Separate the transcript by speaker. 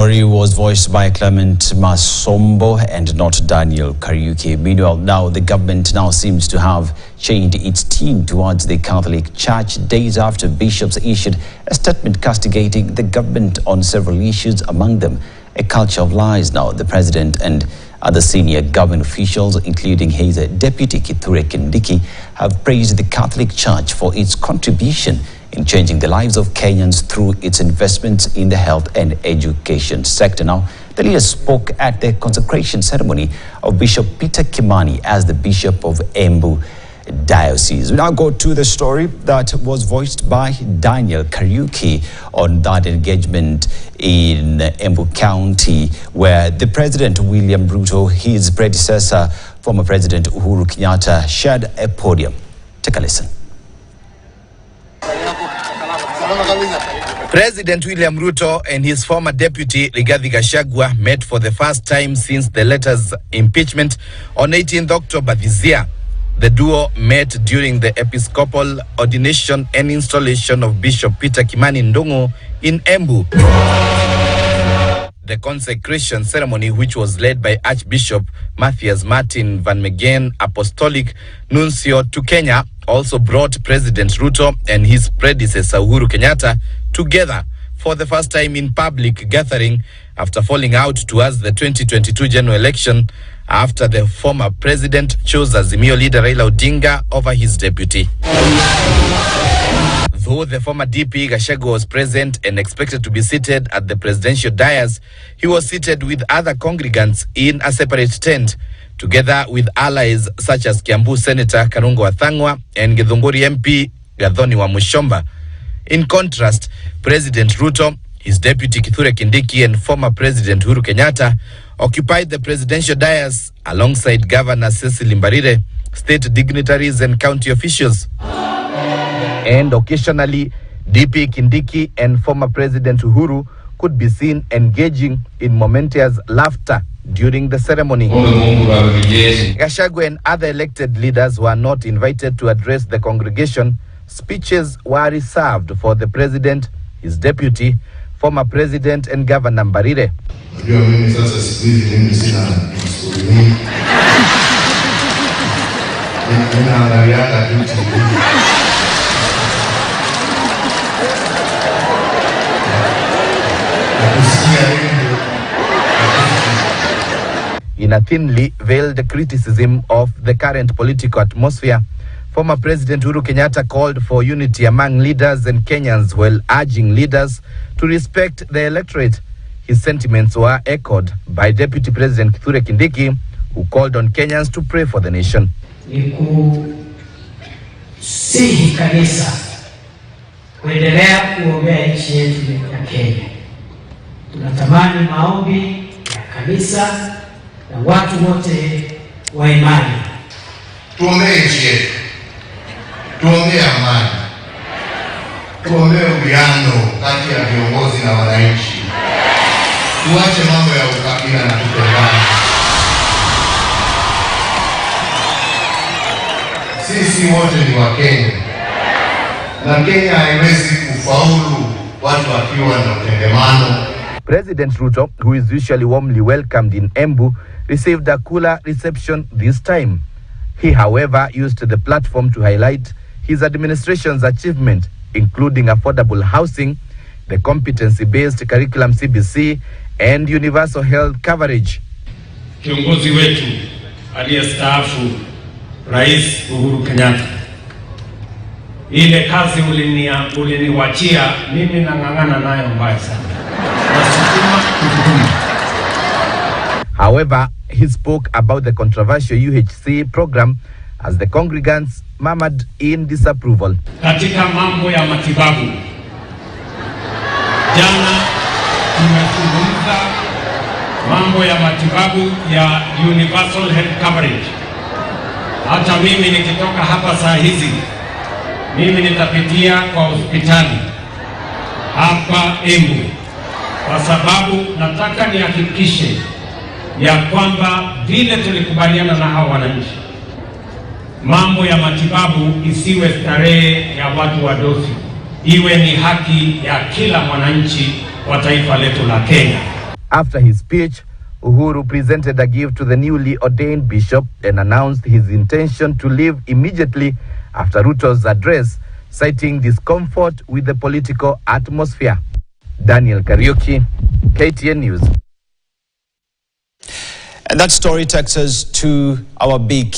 Speaker 1: Story was voiced by Clement Masombo and not Daniel Kariuki. Meanwhile, now the government now seems to have changed its tune towards the Catholic Church days after bishops issued a statement castigating the government on several issues, among them a culture of lies. Now, the president and other senior government officials, including his deputy Kithure Kindiki, have praised the Catholic Church for its contribution in changing the lives of Kenyans through its investments in the health and education sector. Now, the leaders spoke at the consecration ceremony of Bishop Peter Kimani as the Bishop of Embu Diocese. We now go to the story that was voiced by Daniel Kariuki on that engagement in Embu County, where the President William Ruto, his predecessor, former President Uhuru Kenyatta, shared a podium. Take a listen.
Speaker 2: President William Ruto and his former deputy Rigathi Gachagua met for the first time since the latter's impeachment on 18th October this year. The duo met during the episcopal ordination and installation of Bishop Peter Kimani Ndongo in Embu. The consecration ceremony, which was led by Archbishop Matthias Martin Van Meghen, Apostolic Nuncio to Kenya, also brought President Ruto and his predecessor Uhuru Kenyatta together for the first time in public gathering after falling out towards the 2022 general election, after the former president chose Azimio leader Raila Odinga over his deputy. Though the former DP Gachagua was present and expected to be seated at the presidential dais, he was seated with other congregants in a separate tent, together with allies such as Kiambu Senator Karungo Wathangwa and Githunguri MP Gathoni wa Mushomba. In contrast, President Ruto, his deputy Kithure Kindiki and former President Uhuru Kenyatta occupied the presidential dais alongside Governor Cecil Mbarire, state dignitaries and county officials. And occasionally, DP Kindiki and former President Uhuru could be seen engaging in momentous laughter during the ceremony. Gachagua and other elected leaders were not invited to address the congregation. Speeches were reserved for the president, his deputy, former president and Governor Mbarire. In a thinly veiled criticism of the current political atmosphere, former President Uhuru Kenyatta called for unity among leaders and Kenyans while urging leaders to respect the electorate. His sentiments were echoed by Deputy President Kithure Kindiki, who called on Kenyans to pray for the nation.
Speaker 3: Sihi kanisa kuendelea kuombea nchi yetu ya Kenya. Tunatamani maombi ya kanisa na watu wote wa imani.
Speaker 4: Tuombee nchi yetu, tuombee amani, tuombee uwiano kati ya viongozi na wananchi. Tuache mambo ya ukabila na kutengana. Sisi wote ni Wakenya, na Kenya haiwezi kufaulu watu wakiwa na utengemano.
Speaker 2: President Ruto, who is usually warmly welcomed in Embu, received a cooler reception this time. He, however, used the platform to highlight his administration's achievement, including affordable housing, the competency-based curriculum CBC, and universal health coverage.
Speaker 5: Kiongozi wetu aliyestaafu Rais Uhuru Kenyatta, ile kazi uliniwachia mimi nang'ang'ana nayo mbaya sana.
Speaker 2: However, he spoke about the controversial UHC program as the congregants murmured in disapproval.
Speaker 5: Katika mambo ya matibabu, jana tumezungumza mambo ya matibabu ya universal health coverage. Hata mimi nikitoka hapa saa hizi, mimi nitapitia kwa hospitali hapa Embu, kwa sababu nataka nihakikishe ya kwamba vile tulikubaliana na hao wananchi, mambo ya matibabu isiwe starehe ya watu wadosi, iwe ni haki ya kila mwananchi wa taifa letu la Kenya.
Speaker 2: After his speech, Uhuru presented a gift to the newly ordained bishop and announced his intention to leave immediately after Ruto's address, citing discomfort with the political atmosphere. Daniel Kariuki, KTN News.
Speaker 1: And that story takes us to our big